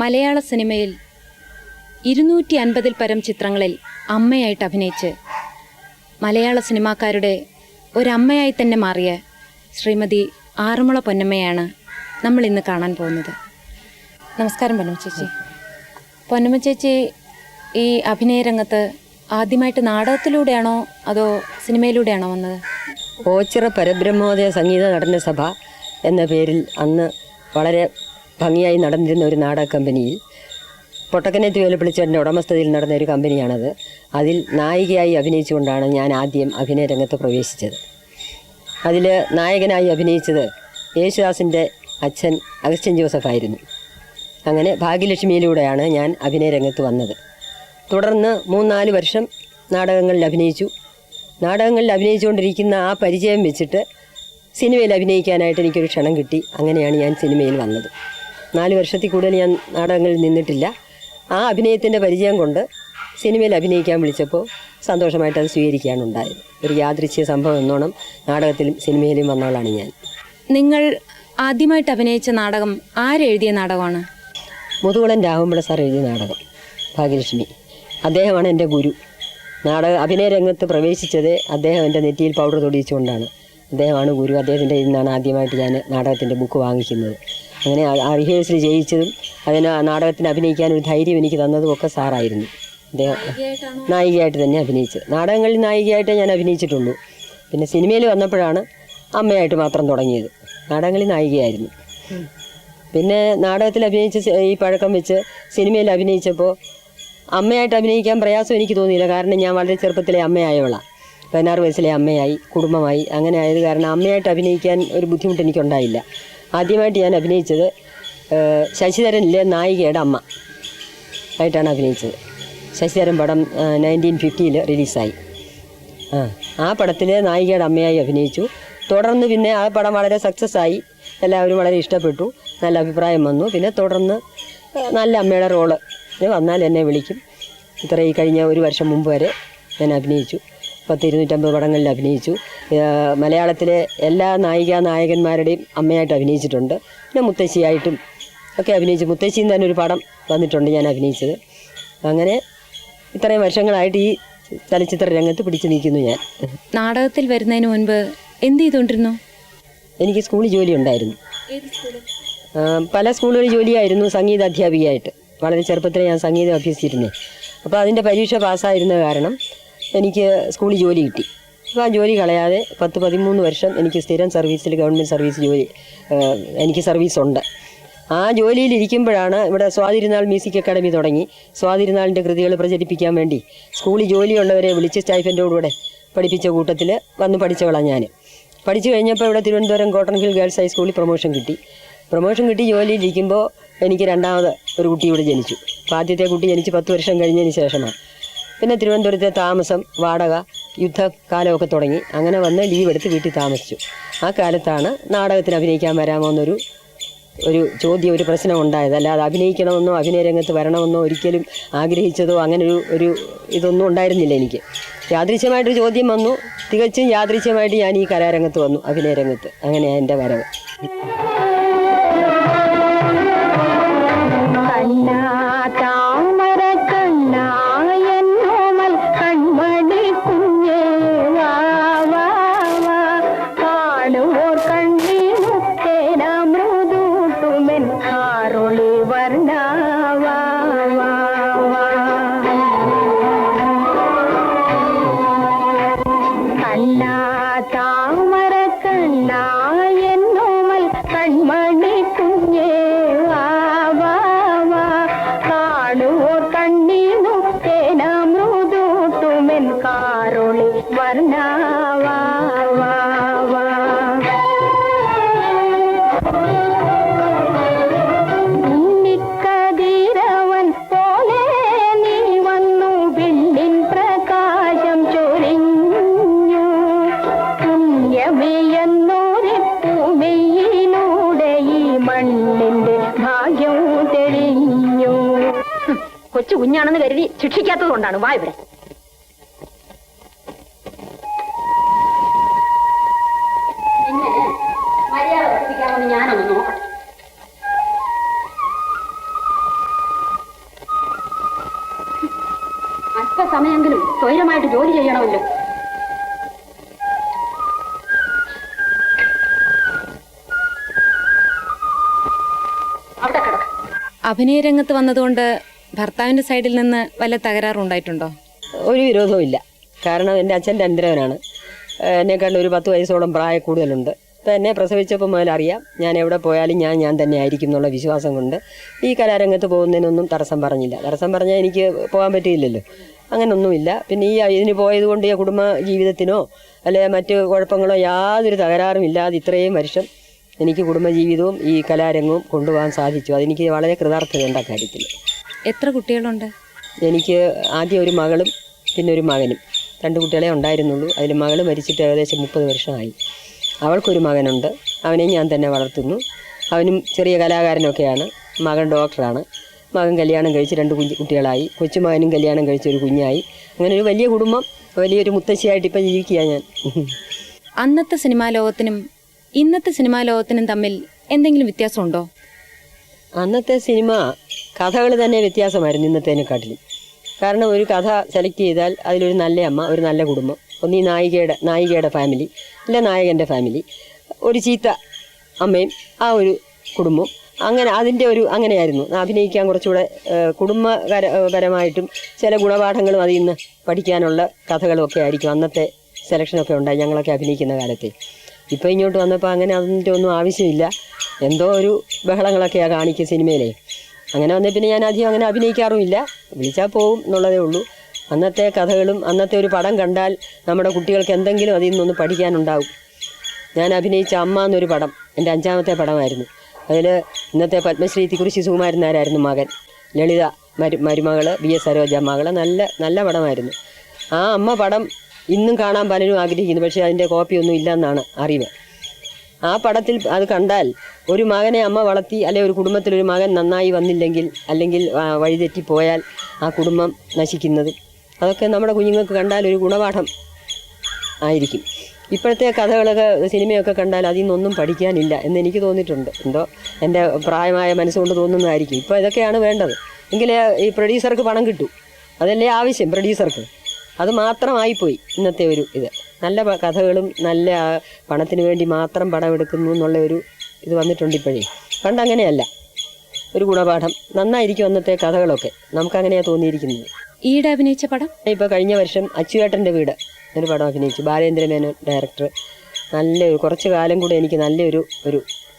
മലയാള സിനിമയിൽ 250-ൽ പരം ചിത്രങ്ങളിൽ അമ്മയായിട്ട് അഭിനയിച്ച് മലയാള സിനിമാക്കാരുടെ ഒരമ്മയായി തന്നെ മാറിയ ശ്രീമതി ആറന്മുള പൊന്നമ്മയാണ് നമ്മൾ ഇന്ന് കാണാൻ പോകുന്നത്. നമസ്കാരം പൊന്നമ്മ ചേച്ചി. പൊന്നമ്മ ചേച്ചി ഈ അഭിനയ രംഗത്ത് ആദ്യമായിട്ട് നാടകത്തിലൂടെയാണോ അതോ സിനിമയിലൂടെയാണോ വന്നത്? ഓച്ചിറ പരബ്രഹ്മോദയ സംഗീത നടന സഭ എന്ന പേരിൽ അന്ന് വളരെ ഭംഗിയായി നടന്നിരുന്ന ഒരു നാടക കമ്പനിയിൽ പൊട്ടക്കനേത്ത് വേലുപ്പിളിച്ചേട്ടൻ്റെ ഉടമസ്ഥതയിൽ നടന്ന ഒരു കമ്പനിയാണത്. അതിൽ നായികയായി അഭിനയിച്ചുകൊണ്ടാണ് ഞാൻ ആദ്യം അഭിനയ രംഗത്ത് പ്രവേശിച്ചത്. അതിൽ നായകനായി അഭിനയിച്ചത് യേശുദാസിൻ്റെ അച്ഛൻ അഗസ്റ്റിൻ ജോസഫായിരുന്നു. അങ്ങനെ ഭാഗ്യലക്ഷ്മിയിലൂടെയാണ് ഞാൻ അഭിനയ രംഗത്ത് വന്നത്. തുടർന്ന് 3-4 വർഷം നാടകങ്ങളിൽ അഭിനയിച്ചു. നാടകങ്ങളിൽ അഭിനയിച്ചുകൊണ്ടിരിക്കുന്ന ആ പരിചയം വെച്ചിട്ട് സിനിമയിൽ അഭിനയിക്കാനായിട്ട് എനിക്കൊരു ക്ഷണം കിട്ടി. അങ്ങനെയാണ് ഞാൻ സിനിമയിൽ വന്നത്. 4 വർഷത്തിൽ കൂടുതൽ ഞാൻ നാടകങ്ങളിൽ നിന്നിട്ടില്ല. ആ അഭിനയത്തിൻ്റെ പരിചയം കൊണ്ട് സിനിമയിൽ അഭിനയിക്കാൻ വിളിച്ചപ്പോൾ സന്തോഷമായിട്ട് അത് സ്വീകരിക്കുകയാണ് ഉണ്ടായത്. ഒരു യാദൃച്ഛിക സംഭവം എന്നോണം നാടകത്തിലും സിനിമയിലും വന്നവളാണ് ഞാൻ. നിങ്ങൾ ആദ്യമായിട്ട് അഭിനയിച്ച നാടകം ആരെഴുതിയ നാടകമാണ്? മുതുകുളം രാഘവൻപിള്ള സാർ എഴുതിയ നാടകം ഭാഗ്യലക്ഷ്മി. അദ്ദേഹമാണ് എൻ്റെ ഗുരു. അഭിനയ രംഗത്ത് പ്രവേശിച്ചത് അദ്ദേഹം എൻ്റെ നെറ്റിയിൽ പൗഡർ തൊടിയിച്ചുകൊണ്ടാണ്. അദ്ദേഹമാണ് ഗുരു. അദ്ദേഹത്തിൻ്റെ നിന്നാണ് ആദ്യമായിട്ട് ഞാൻ നാടകത്തിൻ്റെ ബുക്ക് വാങ്ങിക്കുന്നത്. അങ്ങനെ ആ റിഹേഴ്സൽ ചെയ്യിച്ചതും അതിന് നാടകത്തിന് അഭിനയിക്കാൻ ഒരു ധൈര്യം എനിക്ക് തന്നതും ഒക്കെ സാറായിരുന്നു. അദ്ദേഹം നായികയായിട്ട് തന്നെ അഭിനയിച്ചത്. നാടകങ്ങളിൽ നായികയായിട്ടേ ഞാൻ അഭിനയിച്ചിട്ടുള്ളൂ. പിന്നെ സിനിമയിൽ വന്നപ്പോഴാണ് അമ്മയായിട്ട് മാത്രം തുടങ്ങിയത്. നാടകങ്ങളിൽ നായികയായിരുന്നു. പിന്നെ നാടകത്തിൽ അഭിനയിച്ച ഈ പഴക്കം വെച്ച് സിനിമയിൽ അഭിനയിച്ചപ്പോൾ അമ്മയായിട്ട് അഭിനയിക്കാൻ പ്രയാസം എനിക്ക് തോന്നിയില്ല. കാരണം ഞാൻ വളരെ ചെറുപ്പത്തിലെ അമ്മയായവളാണ്. 16 വയസ്സിലെ അമ്മയായി, കുടുംബമായി. അങ്ങനെ ആയത് കാരണം അമ്മയായിട്ട് അഭിനയിക്കാൻ ഒരു ബുദ്ധിമുട്ട് എനിക്കുണ്ടായില്ല. ആദ്യമായിട്ട് ഞാൻ അഭിനയിച്ചത് ശശിധരനിലെ നായികയുടെ അമ്മ ആയിട്ടാണ് അഭിനയിച്ചത്. ശശിധരൻ പടം 1950 റിലീസായി. ആ പടത്തിൽ നായികയുടെ അമ്മയായി അഭിനയിച്ചു. തുടർന്ന് പിന്നെ ആ പടം വളരെ സക്സസ് ആയി. എല്ലാവരും വളരെ ഇഷ്ടപ്പെട്ടു. നല്ല അഭിപ്രായം വന്നു. പിന്നെ തുടർന്ന് നല്ല അമ്മയുടെ റോള് വന്നാൽ എന്നെ വിളിക്കും. ഈ കഴിഞ്ഞ 1 വർഷം മുമ്പ് വരെ ഞാൻ അഭിനയിച്ചു. 250 പടങ്ങളിൽ അഭിനയിച്ചു. മലയാളത്തിലെ എല്ലാ നായകന്മാരുടെയും അമ്മയായിട്ട് അഭിനയിച്ചിട്ടുണ്ട്. പിന്നെ മുത്തശ്ശിയായിട്ടും ഒക്കെ അഭിനയിച്ചു. മുത്തശ്ശിയിൽ തന്നെ ഒരു പടം വന്നിട്ടുണ്ട് ഞാൻ അഭിനയിച്ചത്. അങ്ങനെ ഇത്രയും വർഷങ്ങളായിട്ട് ഈ ചലച്ചിത്ര രംഗത്ത് പിടിച്ചു നിൽക്കുന്നു ഞാൻ. നാടകത്തിൽ വരുന്നതിന് മുൻപ് എന്ത് ചെയ്തുകൊണ്ടിരുന്നു? എനിക്ക് സ്കൂളിൽ ജോലി ഉണ്ടായിരുന്നു. പല സ്കൂളുകളിൽ ജോലിയായിരുന്നു. സംഗീത അധ്യാപികയായിട്ട് വളരെ ചെറുപ്പത്തിൽ ഞാൻ സംഗീതം അഭ്യസിച്ചിരുന്നേ. അപ്പോൾ അതിൻ്റെ പരീക്ഷ പാസ്സായിരുന്ന കാരണം എനിക്ക് സ്കൂളിൽ ജോലി കിട്ടി. അപ്പോൾ ആ ജോലി കളയാതെ 10-13 വർഷം എനിക്ക് സ്ഥിരം സർവീസിൽ, ഗവൺമെൻറ് സർവീസ് ജോലി എനിക്ക് സർവീസുണ്ട്. ആ ജോലിയിലിരിക്കുമ്പോഴാണ് ഇവിടെ സ്വാതിരുന്നാൾ മ്യൂസിക് അക്കാദമി തുടങ്ങി. സ്വാതിരുന്നാളിൻ്റെ കൃതികൾ പ്രചരിപ്പിക്കാൻ വേണ്ടി സ്കൂളിൽ ജോലിയുള്ളവരെ വിളിച്ച് സ്റ്റൈഫൻറ്റോടുകൂടെ പഠിപ്പിച്ച കൂട്ടത്തിൽ വന്ന് പഠിച്ചവളാണ് ഞാൻ. പഠിച്ചു കഴിഞ്ഞപ്പോൾ ഇവിടെ തിരുവനന്തപുരം കോട്ടൺ ഹിൽ ഗേൾസ് ഹൈസ്കൂളിൽ പ്രൊമോഷൻ കിട്ടി. ജോലിയിലിരിക്കുമ്പോൾ എനിക്ക് രണ്ടാമത് ഒരു കുട്ടി ഇവിടെ ജനിച്ചു. അപ്പോൾ ആദ്യത്തെ കുട്ടി ജനിച്ച് 10 വർഷം കഴിഞ്ഞതിന് ശേഷമാണ്. പിന്നെ തിരുവനന്തപുരത്തെ താമസം, വാടക, യുദ്ധകാലമൊക്കെ തുടങ്ങി. അങ്ങനെ വന്ന് ലീവ് എടുത്ത് വീട്ടിൽ താമസിച്ചു. ആ കാലത്താണ് നാടകത്തിന് അഭിനയിക്കാൻ വരാമോ എന്നൊരു ചോദ്യം, ഒരു പ്രശ്നം ഉണ്ടായത്. അല്ലാതെ അഭിനയിക്കണമെന്നോ അഭിനയ രംഗത്ത് വരണമെന്നോ ഒരിക്കലും ആഗ്രഹിച്ചതോ അങ്ങനെ ഒരു ഇതൊന്നും ഉണ്ടായിരുന്നില്ല എനിക്ക്. യാദൃശ്യമായിട്ടൊരു ചോദ്യം വന്നു. തികച്ചും യാദൃശ്യമായിട്ട് ഞാൻ ഈ കലാരംഗത്ത് വന്നു, അഭിനയ രംഗത്ത്. അങ്ങനെയാണ് എൻ്റെ വരവ്. കൊച്ചു കുഞ്ഞാണെന്ന് കരുതി ശിക്ഷിക്കാത്തത് കൊണ്ടാണ്. വാ ഇവിടെ. മര്യാദ പഠിപ്പിക്കാമെന്ന് ഞാനൊന്ന് നോക്കട്ടെ. സമയമെങ്കിലും സ്വൈരമായിട്ട് ജോലി ചെയ്യണമല്ലോ. അവിടെ കിടക്ക. അഭിനയ രംഗത്ത് വന്നതുകൊണ്ട് ഭർത്താവിന്റെ സൈഡിൽ നിന്ന് വല്ല തകരാറുണ്ടായിട്ടുണ്ടോ? ഒരു വിരോധവും ഇല്ല. കാരണം എൻ്റെ അച്ഛൻ്റെ അനന്തരവനാണ്. എന്നെക്കാളും ഒരു 10 വയസ്സോളം പ്രായം കൂടുതലുണ്ട്. ഇപ്പം എന്നെ പ്രസവിച്ചപ്പോൾ മുതൽ അറിയാം ഞാൻ എവിടെ പോയാലും ഞാൻ തന്നെ ആയിരിക്കും എന്നുള്ള വിശ്വാസം കൊണ്ട് ഈ കലാരംഗത്ത് പോകുന്നതിനൊന്നും തടസ്സം പറഞ്ഞില്ല. തടസ്സം പറഞ്ഞാൽ എനിക്ക് പോകാൻ പറ്റിയില്ലല്ലോ. അങ്ങനൊന്നുമില്ല. പിന്നെ ഇതിന് പോയത് കൊണ്ട് ഈ കുടുംബ ജീവിതത്തിനോ അല്ലെങ്കിൽ മറ്റ് കുഴപ്പങ്ങളോ യാതൊരു തകരാറും ഇല്ലാതെ ഇത്രയും വർഷം എനിക്ക് കുടുംബജീവിതവും ഈ കലാരംഗവും കൊണ്ടുപോകാൻ സാധിച്ചു. അതെനിക്ക് വളരെ കൃതാർത്ഥതയുണ്ട് ആ കാര്യത്തിൽ. എത്ര കുട്ടികളുണ്ട്? എനിക്ക് ആദ്യം ഒരു മകളും പിന്നെ ഒരു മകനും. 2 കുട്ടികളെ ഉണ്ടായിരുന്നുള്ളൂ. അതിൽ മകൾ മരിച്ചിട്ട് ഏകദേശം 30 വർഷമായി. അവൾക്കൊരു മകനുണ്ട്. അവനെയും ഞാൻ തന്നെ വളർത്തുന്നു. അവനും ചെറിയ കലാകാരനൊക്കെയാണ്. മകൻ ഡോക്ടറാണ്. മകൻ കല്യാണം കഴിച്ച് 2 കുട്ടികളായി. കൊച്ചുമകനും കല്യാണം കഴിച്ചൊരു കുഞ്ഞായി. അങ്ങനെ ഒരു വലിയ കുടുംബം, വലിയൊരു മുത്തശ്ശിയായിട്ട് ഇപ്പം ജീവിക്കുക ഞാൻ. അന്നത്തെ സിനിമാ ലോകത്തിനും ഇന്നത്തെ സിനിമാ ലോകത്തിനും തമ്മിൽ എന്തെങ്കിലും വ്യത്യാസമുണ്ടോ? അന്നത്തെ സിനിമ കഥകൾ തന്നെ വ്യത്യാസമായിരുന്നു ഇന്നത്തേനെക്കാട്ടിലും. കാരണം ഒരു കഥ സെലക്ട് ചെയ്താൽ അതിലൊരു നല്ല അമ്മ, ഒരു നല്ല കുടുംബം, ഒന്നീ നായികയുടെ ഫാമിലി, അല്ല നായകൻ്റെ ഫാമിലി, ഒരു ചീത്ത അമ്മയും ആ ഒരു കുടുംബം, അങ്ങനെ അതിൻ്റെ ഒരു അങ്ങനെയായിരുന്നു. അഭിനയിക്കാൻ കുറച്ചുകൂടെ കുടുംബപരമായിട്ടും ചില ഗുണപാഠങ്ങളും അതിൽ നിന്ന് പഠിക്കാനുള്ള കഥകളൊക്കെ ആയിരിക്കും അന്നത്തെ സെലക്ഷനൊക്കെ ഉണ്ടായി ഞങ്ങളൊക്കെ അഭിനയിക്കുന്ന കാലത്ത്. ഇപ്പോൾ ഇങ്ങോട്ട് വന്നപ്പോൾ അങ്ങനെ അതിൻ്റെ ഒന്നും ആവശ്യമില്ല. എന്തോ ഒരു ബഹളങ്ങളൊക്കെയാണ് കാണിക്കുക സിനിമയിലെ. അങ്ങനെ വന്നേ പിന്നെ ഞാൻ അധികം അങ്ങനെ അഭിനയിക്കാറുമില്ല. വിളിച്ചാൽ പോവും എന്നുള്ളതേ ഉള്ളൂ. അന്നത്തെ കഥകളും അന്നത്തെ ഒരു പടം കണ്ടാൽ നമ്മുടെ കുട്ടികൾക്ക് എന്തെങ്കിലും അതിൽ നിന്നൊന്ന് പഠിക്കാനുണ്ടാവും. ഞാൻ അഭിനയിച്ച അമ്മ എന്നൊരു പടം എൻ്റെ 5ാമത്തെ പടമായിരുന്നു. അതിൽ ഇന്നത്തെ പത്മശ്രീ തിക്കുറിശ്ശി സുകുമാരൻ നായരായിരുന്നു മകൻ. ലളിത മരുമകൾ BS സരോജ മകൾ. നല്ല പടമായിരുന്നു. ആ അമ്മ പടം ഇന്നും കാണാൻ പലരും ആഗ്രഹിക്കുന്നു. പക്ഷേ അതിൻ്റെ കോപ്പിയൊന്നും ഇല്ലെന്നാണ് അറിവ്. ആ പടത്തിൽ അത് കണ്ടാൽ ഒരു മകനെ അമ്മ വളർത്തി, അല്ലെങ്കിൽ ഒരു കുടുംബത്തിലൊരു മകൻ നന്നായി വന്നില്ലെങ്കിൽ, അല്ലെങ്കിൽ വഴിതെറ്റിപ്പോയാൽ ആ കുടുംബം നശിക്കുന്നതും അതൊക്കെ നമ്മുടെ കുഞ്ഞുങ്ങൾക്ക് കണ്ടാൽ ഒരു ഗുണപാഠം ആയിരിക്കും. ഇപ്പോഴത്തെ കഥകളൊക്കെ സിനിമയൊക്കെ കണ്ടാൽ അതിൽ നിന്നൊന്നും പഠിക്കാനില്ല എന്ന് എനിക്ക് തോന്നിയിട്ടുണ്ട്. എന്തോ എൻ്റെ പ്രായമായ മനസ്സുകൊണ്ട് തോന്നുന്നതായിരിക്കും. ഇപ്പോൾ ഇതൊക്കെയാണ് വേണ്ടത്. എങ്കിലേ ഈ പ്രൊഡ്യൂസർക്ക് പണം കിട്ടൂ. അതല്ലേ ആവശ്യം പ്രൊഡ്യൂസർക്ക്. അത് മാത്രമായിപ്പോയി ഇന്നത്തെ ഒരു ഇത്. നല്ല കഥകളും നല്ല പണത്തിന് വേണ്ടി മാത്രം പടം എടുക്കുന്നു എന്നുള്ള ഒരു ഇത് വന്നിട്ടുണ്ട് ഇപ്പോഴേ. പണ്ടങ്ങനെയല്ല. ഒരു ഗുണപാഠം നന്നായിരിക്കും അന്നത്തെ കഥകളൊക്കെ. നമുക്കങ്ങനെയാണ് തോന്നിയിരിക്കുന്നത്. ഈയിടെ അഭിനയിച്ച പടം ഇപ്പോൾ കഴിഞ്ഞ വർഷം അച്ചുവേട്ടൻ്റെ വീട് ഒരു പടം അഭിനയിച്ചു. ബാലേന്ദ്രമേനോൻ ഡയറക്ടർ. നല്ലൊരു കുറച്ച് കാലം കൂടെ എനിക്ക് നല്ലൊരു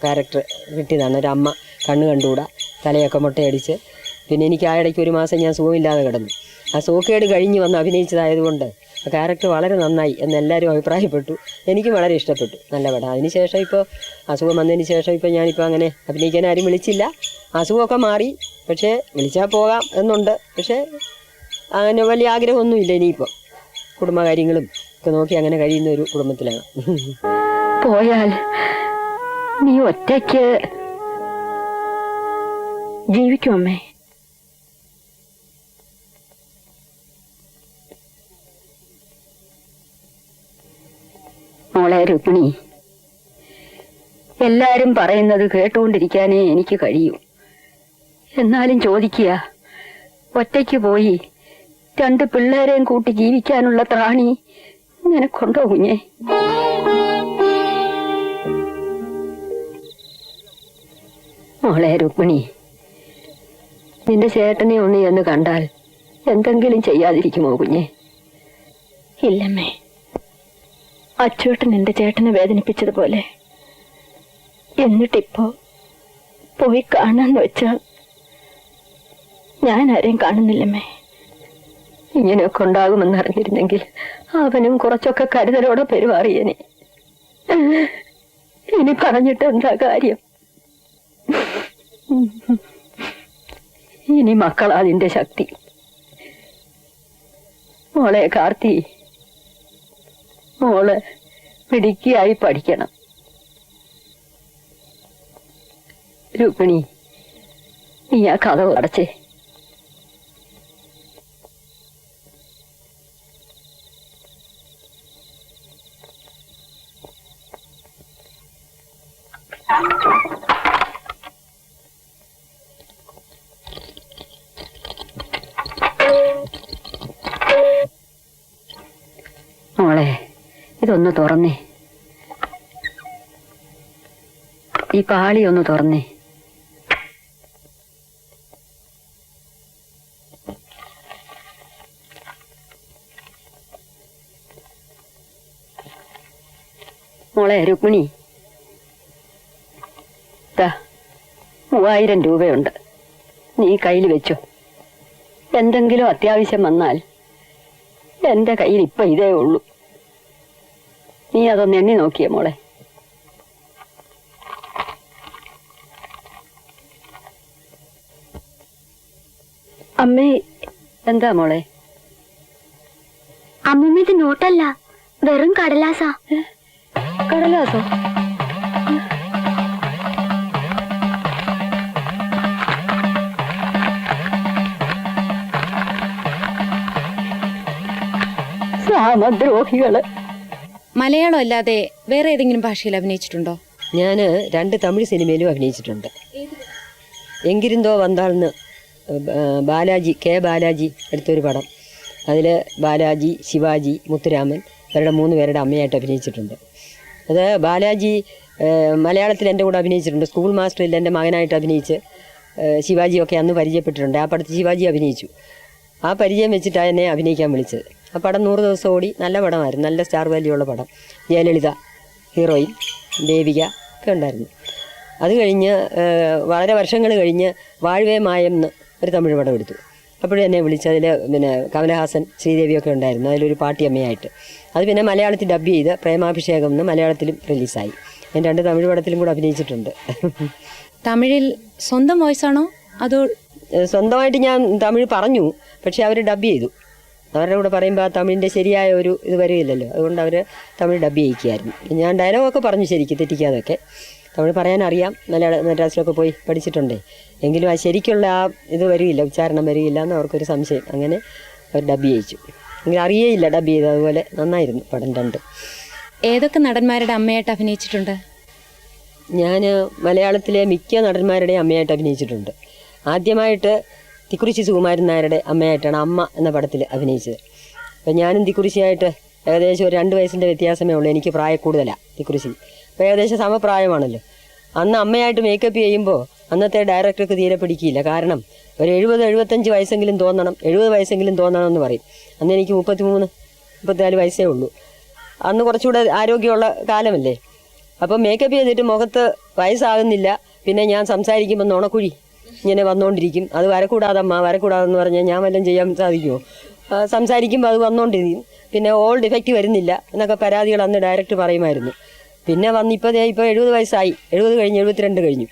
ക്യാരക്ടർ കിട്ടിയതാണ്. ഒരു അമ്മ കണ്ണ് കണ്ടുകൂടാ, തലയൊക്കെ മുട്ടയടിച്ച്. പിന്നെ എനിക്ക് ആ ഇടയ്ക്ക് ഒരു മാസം ഞാൻ സുഖമില്ലാതെ കിടന്നു. ആ സോക്കേട് കഴിഞ്ഞ് വന്ന് അഭിനയിച്ചതായതുകൊണ്ട് ആ ക്യാരക്ടർ വളരെ നന്നായി എന്നെല്ലാവരും അഭിപ്രായപ്പെട്ടു. എനിക്കും വളരെ ഇഷ്ടപ്പെട്ടു. നല്ല പടം. അതിനുശേഷം ഇപ്പോൾ അസുഖം വന്നതിന് ശേഷം ഇപ്പോൾ ഞാനിപ്പോൾ അങ്ങനെ അഭിനയിക്കാൻ ആരും വിളിച്ചില്ല. അസുഖമൊക്കെ മാറി. പക്ഷേ വിളിച്ചാൽ പോകാം എന്നുണ്ട്. പക്ഷേ അങ്ങനെ വലിയ ആഗ്രഹമൊന്നുമില്ല. ഇനിയിപ്പോൾ കുടുംബകാര്യങ്ങളും ഒക്കെ നോക്കി അങ്ങനെ കഴിയുന്ന ഒരു കുടുംബത്തിലാണ്. പോയാൽ നീ ഒറ്റയ്ക്ക് ജീവിക്കും അമ്മേ. മോളെ രുക്മിണി, എല്ലാരും പറയുന്നത് കേട്ടുകൊണ്ടിരിക്കാനേ എനിക്ക് കഴിയൂ. എന്നാലും ചോദിക്കുക, ഒറ്റയ്ക്ക് പോയി 2 പിള്ളേരെയും കൂട്ടി ജീവിക്കാനുള്ള ത്രാണി നിനക്കുണ്ടോ കുഞ്ഞെ? മോളെ രുക്മിണി, നിന്റെ ചേട്ടനെ ഒന്ന് എന്ന് കണ്ടാൽ എന്തെങ്കിലും ചെയ്യാതിരിക്കുമോ കുഞ്ഞെ? ഇല്ലമ്മേ, അച്ചുവേട്ടൻ എന്റെ ചേട്ടനെ വേദനിപ്പിച്ചതുപോലെ. എന്നിട്ടിപ്പോ പോയി കാണാന്ന് വെച്ചാ ഞാൻ ആരെയും കാണുന്നില്ലമ്മേ. ഇങ്ങനെയൊക്കെ ഉണ്ടാകുമെന്ന് അറിഞ്ഞിരുന്നെങ്കിൽ അവനും കുറച്ചൊക്കെ കരുതലോടെ പെരുമാറിയനെ. ഇനി പറഞ്ഞിട്ട് എന്താ കാര്യം? ഇനി മക്കളാ അതിന്റെ ശക്തി. മോളെ കാർത്തി, മോള് പിടിക്കായി പഠിക്കണം. രുക്മിണി, നീ ആ കഥ അടച്ചേ. ഇതൊന്ന് തുറന്നേ. ഈ പാളി ഒന്ന് തുറന്നേ. മോളെ രുക്മിണി, 3000 രൂപയുണ്ട്. നീ കയ്യിൽ വെച്ചോ. എന്തെങ്കിലും അത്യാവശ്യം വന്നാൽ എന്റെ കയ്യിൽ ഇപ്പൊ ഇതേ ഉള്ളൂ. നീ അതൊന്ന് എണ്ണി നോക്കിയേ മോളെ. അമ്മേ, എന്താ മോളെ? അമ്മമ്മ ഇത് നോട്ടല്ല, വെറും കടലാസാ. കടലാസോ? സാമദ്രോഹികള്. മലയാളം അല്ലാതെ വേറെ ഏതെങ്കിലും ഭാഷയിൽ അഭിനയിച്ചിട്ടുണ്ടോ? ഞാൻ 2 തമിഴ് സിനിമയിലും അഭിനയിച്ചിട്ടുണ്ട്. എങ്കിരുന്തോ വந்தாൾന്ന് ബാലാജി, കെ ബാലാജി എടുത്തൊരു പടം. അതിൽ ബാലാജി, ശിവാജി, മുത്തുരാമൻ ഇവരുടെ 3 പേരുടെ അമ്മയായിട്ട് അഭിനയിച്ചിട്ടുണ്ട്. അത് ബാലാജി മലയാളത്തിൽ എൻ്റെ കൂടെ അഭിനയിച്ചിട്ടുണ്ട്. സ്കൂൾ മാസ്റ്ററിൽ എൻ്റെ മകനായിട്ട് അഭിനയിച്ച് ശിവാജിയൊക്കെ അന്ന് പരിചയപ്പെട്ടിട്ടുണ്ട്. ആ പടത്തിൽ ശിവാജി അഭിനയിച്ചു. ആ പരിചയം വെച്ചിട്ടാണ് എന്നെ അഭിനയിക്കാൻ വിളിച്ചത്. ആ പടം 100 ദിവസം ഓടി. നല്ല പടമായിരുന്നു, നല്ല സ്റ്റാർ വാല്യൂ ഉള്ള പടം. ജയലളിത ഹീറോയിൻ, ദേവിക ഒക്കെ ഉണ്ടായിരുന്നു. അത് കഴിഞ്ഞ് വളരെ വർഷങ്ങൾ കഴിഞ്ഞ് വാഴ്വേ മായം എന്ന് ഒരു തമിഴ് പടം എടുത്തു. അപ്പോഴും എന്നെ വിളിച്ച് അതിൽ പിന്നെ കമലഹാസൻ, ശ്രീദേവിയൊക്കെ ഉണ്ടായിരുന്നു. അതിലൊരു പാട്ടിയമ്മയായിട്ട്. അത് പിന്നെ മലയാളത്തിൽ ഡബ് ചെയ്ത് പ്രേമാഭിഷേകം എന്ന് മലയാളത്തിലും റിലീസായി. ഞാൻ 2 തമിഴ് പടത്തിലും കൂടെ അഭിനയിച്ചിട്ടുണ്ട്. തമിഴിൽ സ്വന്തം വോയിസാണോ അതോ? സ്വന്തമായിട്ട് ഞാൻ തമിഴ് പറഞ്ഞു, പക്ഷേ അവർ ഡബ് ചെയ്തു. അവരുടെ കൂടെ പറയുമ്പോൾ ആ തമിഴിൻ്റെ ശരിയായ ഒരു ഇത് വരികയില്ലല്ലോ. അതുകൊണ്ട് അവർ തമിഴ് ഡബ് ചെയ്യിക്കുകയായിരുന്നു. ഞാൻ ഡയലോഗൊക്കെ പറഞ്ഞു ശരിക്കും തെറ്റിക്കാതൊക്കെ. തമിഴ് പറയാനറിയാം, മദ്രാസിലൊക്കെ പോയി പഠിച്ചിട്ടുണ്ടേ. എങ്കിലും ആ ശരിക്കുള്ള ആ ഇത് വരികയില്ല, ഉച്ചാരണം വരികയില്ല എന്ന് അവർക്കൊരു സംശയം. അങ്ങനെ അവർ ഡബ് ചെയ്യിച്ചു. എങ്കിലും അറിയേയില്ല ഡബ് ചെയ്ത്. അതുപോലെ നന്നായിരുന്നു പടം 2. ഏതൊക്കെ നടന്മാരുടെ അമ്മയായിട്ട് അഭിനയിച്ചിട്ടുണ്ട്? ഞാൻ മലയാളത്തിലെ മിക്ക നടന്മാരുടെയും അമ്മയായിട്ട് അഭിനയിച്ചിട്ടുണ്ട്. ആദ്യമായിട്ട് തിക്കുറിശി സുകുമാരൻ നായരുടെ അമ്മയായിട്ടാണ് അമ്മ എന്ന പടത്തിൽ അഭിനയിച്ചത്. അപ്പം ഞാനും തിക്കുറിശിയായിട്ട് ഏകദേശം ഒരു 2 വയസ്സിൻ്റെ വ്യത്യാസമേ ഉള്ളൂ. എനിക്ക് പ്രായക്കൂടുതലാണ് തിക്കുറിശി. അപ്പോൾ ഏകദേശം സമപ്രായമാണല്ലോ. അന്ന് അമ്മയായിട്ട് മേക്കപ്പ് ചെയ്യുമ്പോൾ അന്നത്തെ ഡയറക്ടർക്ക് തീരെ പിടിക്കില്ല. കാരണം ഒരു 70-75 വയസ്സെങ്കിലും തോന്നണം, 70 വയസ്സെങ്കിലും തോന്നണം എന്ന് പറയും. അന്ന് എനിക്ക് 33-34 വയസ്സേ ഉള്ളൂ. അന്ന് കുറച്ചുകൂടെ ആരോഗ്യമുള്ള കാലമല്ലേ. അപ്പം മേക്കപ്പ് ചെയ്തിട്ട് മുഖത്ത് വയസ്സാകുന്നില്ല. പിന്നെ ഞാൻ സംസാരിക്കുമ്പോൾ നുണക്കുഴി ഇങ്ങനെ വന്നുകൊണ്ടിരിക്കും. അത് വരക്കൂടാതമ്മ, വരക്കൂടാതെന്ന് പറഞ്ഞാൽ ഞാൻ വല്ലതും ചെയ്യാൻ സാധിക്കുമോ? സംസാരിക്കുമ്പോൾ അത് വന്നുകൊണ്ടിരിക്കും. പിന്നെ ഓൾഡ് ഇഫക്റ്റ് വരുന്നില്ല എന്നൊക്കെ പരാതികൾ അന്ന് ഡയറക്റ്റ് പറയുമായിരുന്നു. പിന്നെ ഇപ്പോൾ 70 വയസ്സായി, 70 കഴിഞ്ഞ് 72 കഴിഞ്ഞു.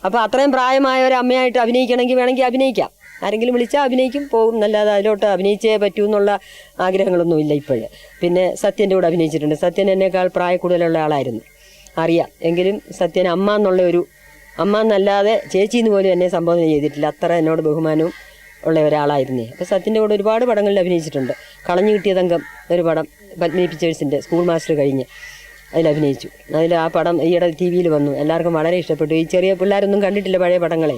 അപ്പോൾ അത്രയും പ്രായമായ ഒരു അമ്മയായിട്ട് അഭിനയിക്കണമെങ്കിൽ വേണമെങ്കിൽ അഭിനയിക്കാം. ആരെങ്കിലും വിളിച്ചാൽ അഭിനയിക്കും, പോകും. നല്ലാതെ അതിലോട്ട് അഭിനയിച്ചേ പറ്റൂ എന്നുള്ള ആഗ്രഹങ്ങളൊന്നുമില്ല ഇപ്പോഴ്. പിന്നെ സത്യൻ്റെ കൂടെ അഭിനയിച്ചിട്ടുണ്ട്. സത്യൻ എന്നേക്കാൾ പ്രായക്കൂടുതലുള്ള ആളായിരുന്നു, അറിയാം. എങ്കിലും സത്യൻ അമ്മ എന്നുള്ള ഒരു അമ്മ എന്നല്ലാതെ ചേച്ചിന്ന് പോലും എന്നെ സംബോധന ചെയ്തിട്ടില്ല. അത്ര എന്നോട് ബഹുമാനവും ഉള്ള ഒരാളായിരുന്നേ. അപ്പോൾ സത്യൻ്റെ കൂടെ ഒരുപാട് പടങ്ങളിൽ അഭിനയിച്ചിട്ടുണ്ട്. കളഞ്ഞു കിട്ടിയ തങ്കം ഒരു പടം പത്മിനി പിക്ചേഴ്സിൻ്റെ സ്കൂൾ മാസ്റ്റർ കഴിഞ്ഞ് അതിലഭിനയിച്ചു. അതിൽ ആ പടം ഈയിടെ TV-യിൽ വന്നു. എല്ലാവർക്കും വളരെ ഇഷ്ടപ്പെട്ടു. ഈ ചെറിയ പിള്ളേരൊന്നും കണ്ടിട്ടില്ല പഴയ പടങ്ങളെ.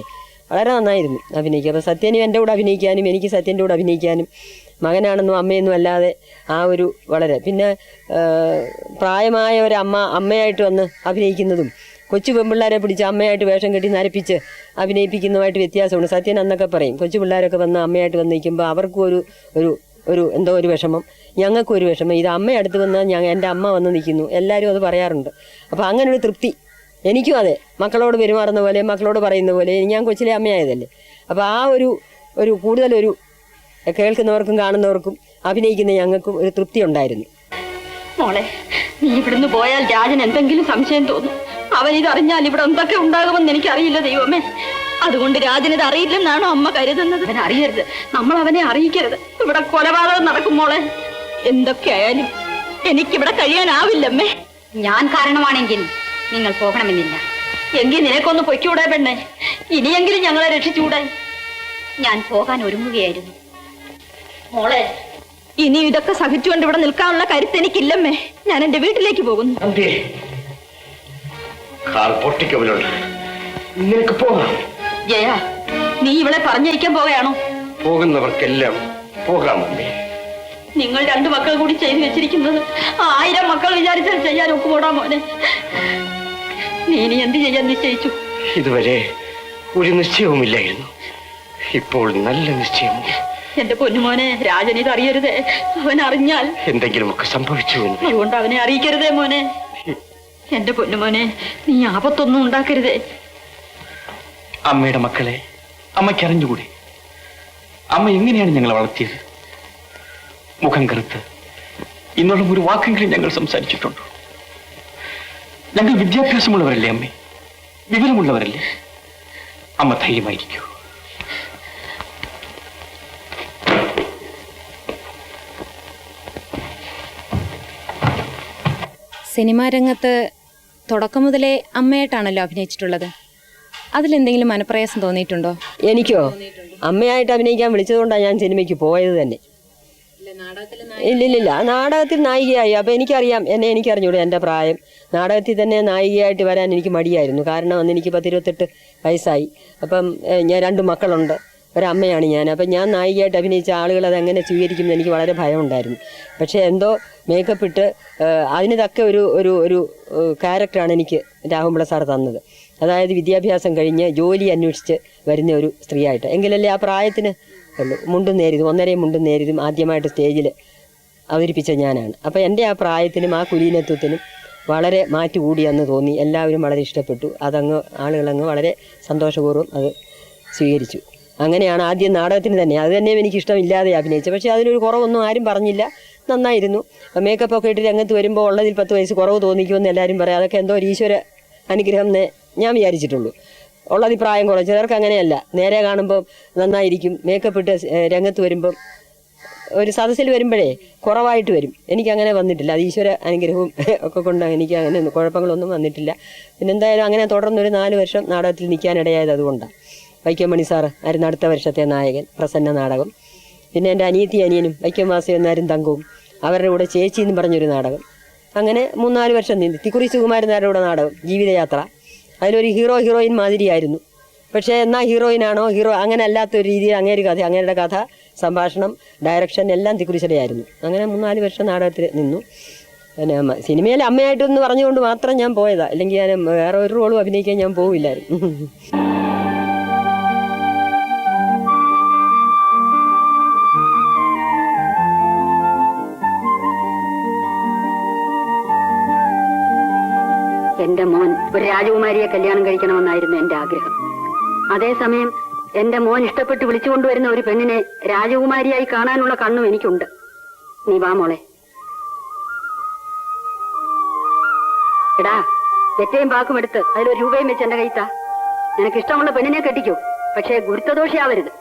വളരെ നന്നായിരുന്നു അഭിനയിക്കുക. അപ്പോൾ സത്യനും എൻ്റെ കൂടെ അഭിനയിക്കാനും എനിക്ക് സത്യൻ്റെ കൂടെ അഭിനയിക്കാനും, മകനാണെന്നും അമ്മയൊന്നും അല്ലാതെ ആ ഒരു വളരെ. പിന്നെ പ്രായമായ അമ്മയായിട്ട് വന്ന് അഭിനയിക്കുന്നതും കൊച്ചു പെൺപിള്ളേരെ പിടിച്ച് അമ്മയായിട്ട് വേഷം കെട്ടി നരപ്പിച്ച് അഭിനയിപ്പിക്കുന്നതുമായിട്ട് വ്യത്യാസമുണ്ട്. സത്യൻ അന്നൊക്കെ പറയും, കൊച്ചു പിള്ളേരൊക്കെ വന്ന് അമ്മയായിട്ട് വന്ന് നിൽക്കുമ്പോൾ അവർക്കും ഒരു എന്തോ ഒരു വിഷമം, ഞങ്ങൾക്കും ഒരു വിഷമം. ഇത് അമ്മയടുത്ത് വന്നാൽ എൻ്റെ അമ്മ വന്ന് നിൽക്കുന്നു, എല്ലാവരും അത് പറയാറുണ്ട്. അപ്പോൾ അങ്ങനൊരു തൃപ്തി എനിക്കും. അതെ, മക്കളോട് പെരുമാറുന്ന പോലെ, മക്കളോട് പറയുന്ന പോലെ. ഞാൻ കൊച്ചിലെ അമ്മയായതല്ലേ. അപ്പോൾ ആ ഒരു കൂടുതലൊരു കേൾക്കുന്നവർക്കും കാണുന്നവർക്കും അഭിനയിക്കുന്ന ഞങ്ങൾക്കും ഒരു തൃപ്തി ഉണ്ടായിരുന്നു. മോളെ, നീ ഇവിടുന്ന് പോയാൽ രാജൻ എന്തെങ്കിലും സംശയം തോന്നും. അവൻ ഇതറിഞ്ഞാൽ ഇവിടെ എന്തൊക്കെ ഉണ്ടാകുമെന്ന് എനിക്കറിയില്ല ദൈവമേ. അതുകൊണ്ട് രാജനിത് അറിയില്ലെന്നാണോ അമ്മ കരുതുന്നത്? അവൻ അറിയരുത്, നമ്മൾ അവനെ അറിയിക്കരുത്. ഇവിടെ കൊലപാതകം നടക്കും മോളെ. എന്തൊക്കെയായാലും എനിക്കിവിടെ കഴിയാനാവില്ലമ്മേ. ഞാൻ കാരണമാണെങ്കിൽ നിങ്ങൾ പോകണമെന്നില്ല. എങ്കിൽ നിനക്കൊന്ന് പൊയ്ക്കൂടെ പെണ്ണെ? ഇനിയെങ്കിലും ഞങ്ങളെ രക്ഷിച്ചുകൂടെ? ഞാൻ പോകാൻ ഒരുങ്ങുകയായിരുന്നു. മോളെ, ഇനി ഇതൊക്കെ സഹിച്ചുകൊണ്ട് ഇവിടെ നിൽക്കാനുള്ള കരുത്ത് എനിക്കില്ലമ്മേ. ഞാൻ എന്റെ വീട്ടിലേക്ക് പോകുന്നു. നിനക്ക് പോകാം. ജയ, നീ ഇവളെ പറഞ്ഞയക്കാൻ പോവുകയാണോ? പോകുന്നവർക്കെല്ലാം പോകാമേ. നിങ്ങൾ 2 മക്കൾ കൂടി ചെയ്തു വെച്ചിരിക്കുന്നത് 1000 മക്കൾ വിചാരിച്ചാൽ ചെയ്യാൻ ഒക്കുപോടാ മോനെ. നീ ഇനി എന്ത് ചെയ്യാൻ നിശ്ചയിച്ചു? ഇതുവരെ ഒരു നിശ്ചയവുമില്ലായിരുന്നു. ഇപ്പോൾ നല്ല നിശ്ചയമുണ്ട്. എന്റെ പൊന്നുമോനെ, രാജൻ ഇത് അറിയരുതേ. അവൻ അറിഞ്ഞാൽ എന്തെങ്കിലുമൊക്കെ സംഭവിച്ചു. അതുകൊണ്ട് അവനെ അറിയിക്കരുതേ മോനെ. എന്റെ പൊന്നുമോനെ, നീ ആപത്തൊന്നും ഉണ്ടാക്കരുതേ. അമ്മയുടെ മക്കളെ അമ്മയ്ക്ക് അറിഞ്ഞുകൂടി? അമ്മ എങ്ങനെയാണ് ഞങ്ങളെ വളർത്തിയത്? മുഖം കറുത്ത് ഇന്നുള്ള ഒരു വാക്കെങ്കിലും ഞങ്ങൾ സംസാരിച്ചിട്ടുണ്ടോ? ഞങ്ങൾ വിദ്യാഭ്യാസമുള്ളവരല്ലേ അമ്മേ? വിവരമുള്ളവരല്ലേ? അമ്മ ധൈര്യമായിരിക്കൂ. സിനിമാ രംഗത്ത് തുടക്കം മുതലേ അമ്മയായിട്ടാണല്ലോ അഭിനയിച്ചിട്ടുള്ളത്. അതിലെന്തെങ്കിലും മനപ്രയാസം തോന്നിയിട്ടുണ്ടോ? എനിക്കോ? അമ്മയായിട്ട് അഭിനയിക്കാൻ വിളിച്ചതുകൊണ്ടാണ് ഞാൻ സിനിമയ്ക്ക് പോയത് തന്നെ. ഇല്ലില്ല, നാടകത്തിൽ നായികയായി. അപ്പം എനിക്കറിയാം, എനിക്കറിഞ്ഞൂടെ എൻ്റെ പ്രായം. നാടകത്തിൽ തന്നെ നായികയായിട്ട് വരാൻ എനിക്ക് മടിയായിരുന്നു. കാരണം അന്ന് എനിക്ക് 28 വയസ്സായി. അപ്പം ഞാൻ 2 മക്കളുണ്ട്, ഒരമ്മയാണ് ഞാൻ. അപ്പം ഞാൻ നായികയായിട്ട് അഭിനയിച്ച ആളുകൾ അതെങ്ങനെ സ്വീകരിക്കുമെന്ന് എനിക്ക് വളരെ ഭയമുണ്ടായിരുന്നു. പക്ഷേ എന്തോ മേക്കപ്പ് ഇട്ട് അതിന് തക്ക ഒരു ക്യാരക്ടറാണ് എനിക്ക് രാഘവൻപിള്ള സാർ തന്നത്. അതായത് വിദ്യാഭ്യാസം കഴിഞ്ഞ് ജോലി അന്വേഷിച്ച് വരുന്ന ഒരു സ്ത്രീയായിട്ട്. എങ്കിലല്ലേ ആ പ്രായത്തിന് ഉള്ളൂ. മുണ്ടും നേരിതും 1.5 മുണ്ടും നേരിതും ആദ്യമായിട്ട് സ്റ്റേജിൽ അവതരിപ്പിച്ച ഞാനാണ്. അപ്പോൾ എൻ്റെ ആ പ്രായത്തിനും ആ കുലീനത്വത്തിനും വളരെ മാറ്റുകൂടിയെന്ന് തോന്നി. എല്ലാവരും വളരെ ഇഷ്ടപ്പെട്ടു. ആളുകളങ്ങ് വളരെ സന്തോഷപൂർവ്വം അത് സ്വീകരിച്ചു. അങ്ങനെയാണ് ആദ്യം നാടകത്തിന് തന്നെ, അത് തന്നെ എനിക്കിഷ്ടമില്ലാതെ അഭിനയിച്ചത്. പക്ഷേ അതിനൊരു കുറവൊന്നും ആരും പറഞ്ഞില്ല, നന്നായിരുന്നു. മേക്കപ്പൊക്കെ ഇട്ട് രംഗത്ത് വരുമ്പോൾ ഉള്ളതിൽ 10 വയസ്സ് കുറവ് തോന്നിക്കുമെന്ന് എല്ലാവരും പറയാം. അതൊക്കെ എന്തോ ഒരു ഈശ്വര അനുഗ്രഹം എന്നേ ഞാൻ വിചാരിച്ചിട്ടുള്ളൂ. ഉള്ളത് പ്രായം കുറവ്, ചിലർക്ക് അങ്ങനെയല്ല, നേരെ കാണുമ്പോൾ നന്നായിരിക്കും. മേക്കപ്പ് ഇട്ട് രംഗത്ത് വരുമ്പം ഒരു സദസ്സിൽ വരുമ്പോഴേ കുറവായിട്ട് വരും. എനിക്കങ്ങനെ വന്നിട്ടില്ല. അത് ഈശ്വര അനുഗ്രഹവും ഒക്കെ കൊണ്ട് എനിക്ക് അങ്ങനെ കുഴപ്പങ്ങളൊന്നും വന്നിട്ടില്ല. പിന്നെ എന്തായാലും അങ്ങനെ തുടർന്നൊരു 4 വർഷം നാടകത്തിൽ നിൽക്കാനിടയായത് അതുകൊണ്ടാണ്. വൈക്കം മണി സാറ് ആയിരുന്നു അടുത്ത വർഷത്തെ നായകൻ, പ്രസന്ന നാടകം. പിന്നെ എൻ്റെ അനിയനും വൈക്കം വാസുദേവനാരും തങ്കവും, അവരുടെ കൂടെ ചേച്ചി എന്ന് പറഞ്ഞൊരു നാടകം. അങ്ങനെ 3-4 വർഷം നീന്തി. തിക്കുറി സുകുമാരനാരുടെ കൂടെ നാടകം ജീവിതയാത്ര. അതിലൊരു ഹീറോയിൻ മാതിരിയായിരുന്നു. പക്ഷേ എന്നാൽ ഹീറോയിനാണോ അങ്ങനെ അല്ലാത്തൊരു രീതിയിൽ അങ്ങേരുടെ കഥ, സംഭാഷണം, ഡയറക്ഷൻ എല്ലാം തിക്കുറിശ്ശിയായിരുന്നു. അങ്ങനെ 3-4 വർഷം നാടകത്തിൽ നിന്നു. പിന്നെ സിനിമയിൽ അമ്മയായിട്ടെന്ന് പറഞ്ഞുകൊണ്ട് മാത്രം ഞാൻ പോയതാണ്. അല്ലെങ്കിൽ ഞാൻ വേറെ ഒരു റോളും അഭിനയിക്കാൻ ഞാൻ പോവില്ലായിരുന്നു. എന്റെ മോൻ ഒരു രാജകുമാരിയെ കല്യാണം കഴിക്കണമെന്നായിരുന്നു എന്റെ ആഗ്രഹം. അതേസമയം എന്റെ മോൻ ഇഷ്ടപ്പെട്ട് വിളിച്ചുകൊണ്ടുവരുന്ന ഒരു പെണ്ണിനെ രാജകുമാരിയായി കാണാനുള്ള കണ്ണും എനിക്കുണ്ട്. നീ വാ മോളെ. എടാ, വെറ്റയും പാക്കും എടുത്ത് അതിലൊരു രൂപയും വെച്ച് എന്റെ കൈത്താ. നിനക്ക് ഇഷ്ടമുള്ള പെണ്ണിനെ കെട്ടിക്കോ, പക്ഷേ ഗുരുത്വദോഷിയാവരുത്.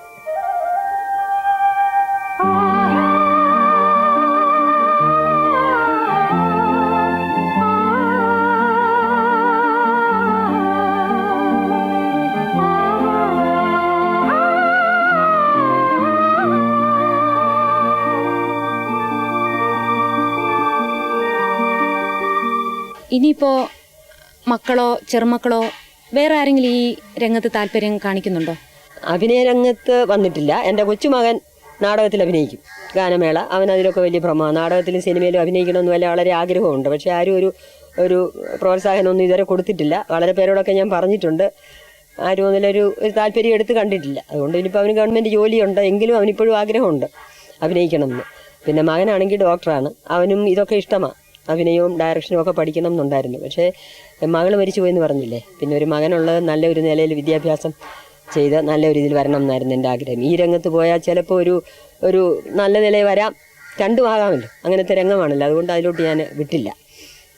ഇനിയിപ്പോൾ മക്കളോ ചെറുമക്കളോ വേറെ ആരെങ്കിലും ഈ രംഗത്ത് താല്പര്യം കാണിക്കുന്നുണ്ടോ? അഭിനയ രംഗത്ത് വന്നിട്ടില്ല. എൻ്റെ കൊച്ചുമകൻ നാടകത്തിൽ അഭിനയിക്കും, ഗാനമേള. അവൻ അതിലൊക്കെ വലിയ നാടകത്തിലും സിനിമയിലും അഭിനയിക്കണമെന്ന് വളരെ ആഗ്രഹമുണ്ട്. പക്ഷേ ആരും ഒരു പ്രോത്സാഹനമൊന്നും ഇതുവരെ കൊടുത്തിട്ടില്ല. വളരെ പേരോടൊക്കെ ഞാൻ പറഞ്ഞിട്ടുണ്ട്. ആരും അതിലൊരു താല്പര്യം എടുത്ത് കണ്ടിട്ടില്ല. അതുകൊണ്ട് ഇനിയിപ്പോൾ അവന് ഗവൺമെൻറ് ജോലിയുണ്ട്, എങ്കിലും അവനിപ്പോഴും ആഗ്രഹമുണ്ട് അഭിനയിക്കണമെന്ന്. പിന്നെ മകനാണെങ്കിൽ ഡോക്ടറാണ്, അവനും ഇതൊക്കെ ഇഷ്ടമാണ്. അഭിനയവും ഡയറക്ഷനും ഒക്കെ പഠിക്കണം എന്നുണ്ടായിരുന്നു. പക്ഷേ മകൾ മരിച്ചു പോയെന്ന് പറഞ്ഞില്ലേ. പിന്നെ ഒരു മകനുള്ളത് നല്ലൊരു നിലയിൽ വിദ്യാഭ്യാസം ചെയ്ത് നല്ല ഒരു ഇതിൽ വരണം എന്നായിരുന്നു എൻ്റെ ആഗ്രഹം. ഈ രംഗത്ത് പോയാൽ ചിലപ്പോൾ ഒരു നല്ല നിലയിൽ വരാം, രണ്ടും ആകാമല്ലോ, അങ്ങനത്തെ രംഗമാണല്ലോ. അതുകൊണ്ട് അതിലോട്ട് ഞാൻ വിട്ടില്ല.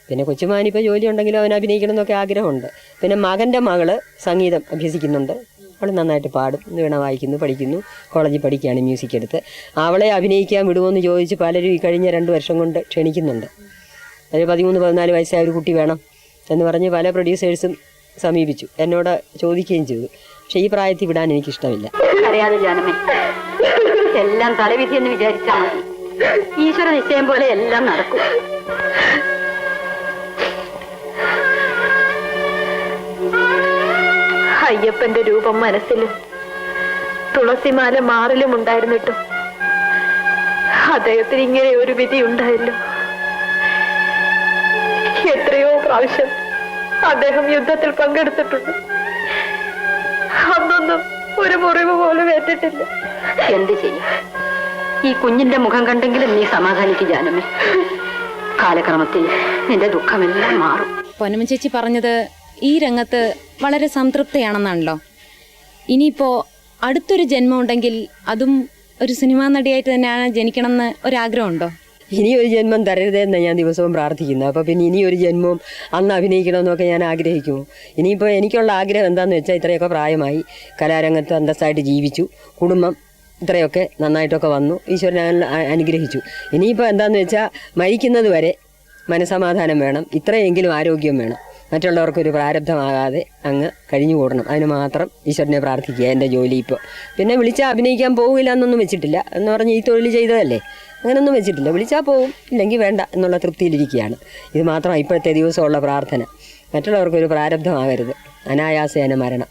പിന്നെ കൊച്ചുമാനിപ്പോൾ ജോലി ഉണ്ടെങ്കിലും അവൻ അഭിനയിക്കണം എന്നൊക്കെ ആഗ്രഹമുണ്ട്. പിന്നെ മകൻ്റെ മകള് സംഗീതം അഭ്യസിക്കുന്നുണ്ട്. അവൾ നന്നായിട്ട് പാടും, വീണ വായിക്കുന്നു, പഠിക്കുന്നു, കോളേജിൽ പഠിക്കുകയാണ് മ്യൂസിക് എടുത്ത്. അവളെ അഭിനയിക്കാൻ വിടുമോയെന്ന് ചോദിച്ച് പലരും ഈ കഴിഞ്ഞ 2 വർഷം കൊണ്ട് ക്ഷണിക്കുന്നുണ്ട്. ഒരു 13-14 വയസ്സായ ഒരു കുട്ടി വേണം എന്ന് പറഞ്ഞ് പല പ്രൊഡ്യൂസേഴ്സും സമീപിച്ചു, എന്നോട് ചോദിക്കുകയും ചെയ്തു. പക്ഷെ ഈ പ്രായത്തിൽ വിടാൻ എനിക്കിഷ്ടമില്ല. അറിയാതെ ജാനമേ, എല്ലാം തലവിധി എന്ന് വിചാരിച്ചാൽ മതി. ഈശ്വര നിശ്ചയം പോലെ എല്ലാം നടക്കും. അയ്യപ്പന്റെ രൂപം മനസ്സിലും തുളസിമാല മാറിലും ഉണ്ടായിരുന്നിട്ടും അദ്ദേഹത്തിന് ഇങ്ങനെ ഒരു വിധി ഉണ്ടായല്ലോ. എത്രയോ പ്രാവശ്യം അദ്ദേഹം യുദ്ധത്തിൽ പങ്കെടുത്തിട്ടുണ്ട്. അന്നൊന്നും ഒരു മുറിവ് പോലും ഏറ്റിട്ടില്ല. എന്ത് ചെയ്യും? ഈ കുഞ്ഞിന്റെ മുഖം കണ്ടെങ്കിലും നീ സമാധാനിക്ക് ജാനമേ. കാലക്രമത്തിൽ നിന്റെ ദുഃഖമെല്ലാം മാറും. പൊന്നമ്മ ചേച്ചി പറഞ്ഞത് ഈ രംഗത്ത് വളരെ സംതൃപ്തയാണെന്നാണല്ലോ. ഇനിയിപ്പോ അടുത്തൊരു ജന്മം ഉണ്ടെങ്കിൽ അതും ഒരു സിനിമാ നടിയായിട്ട് തന്നെയാണ് ജനിക്കണമെന്ന് ഒരാഗ്രഹമുണ്ടോ? ഇനിയൊരു ജന്മം തരരുതെന്ന് ഞാൻ ദിവസവും പ്രാർത്ഥിക്കുന്നു. അപ്പോൾ പിന്നെ ഇനിയൊരു ജന്മവും അന്ന് അഭിനയിക്കണമെന്നൊക്കെ ഞാൻ ആഗ്രഹിക്കുമോ? ഇനിയിപ്പോൾ എനിക്കുള്ള ആഗ്രഹം എന്താണെന്ന് വെച്ചാൽ ഇത്രയൊക്കെ പ്രായമായി, കലാരംഗത്ത് അന്തസ്സായിട്ട് ജീവിച്ചു, കുടുംബം ഇത്രയൊക്കെ നന്നായിട്ടൊക്കെ വന്നു, ഈശ്വരൻ അനുഗ്രഹിച്ചു. ഇനിയിപ്പോൾ എന്താണെന്ന് വെച്ചാൽ മരിക്കുന്നത് വരെ മനസമാധാനം വേണം, ഇത്രയെങ്കിലും ആരോഗ്യം വേണം, മറ്റുള്ളവർക്കൊരു പ്രാരബ്ധമാകാതെ അങ്ങ് കഴിഞ്ഞു കൂടണം. അതിന് മാത്രം ഈശ്വരനെ പ്രാർത്ഥിക്കുക. എൻ്റെ ജോലി ഇപ്പോൾ പിന്നെ വിളിച്ചാൽ അഭിനയിക്കാൻ പോകില്ല എന്നൊന്നും വെച്ചിട്ടില്ല. എന്ന് പറഞ്ഞ് ഈ തൊഴിൽ ചെയ്തതല്ലേ, അങ്ങനെയൊന്നും വെച്ചിട്ടില്ല. വിളിച്ചാൽ പോവും, ഇല്ലെങ്കിൽ വേണ്ട എന്നുള്ള തൃപ്തിയിലിരിക്കുകയാണ്. ഇത് മാത്രം ഇപ്പോഴത്തെ ദിവസമുള്ള പ്രാർത്ഥന. മറ്റുള്ളവർക്കൊരു പ്രാരബ്ധമാകരുത്, അനായാസേന മരണം.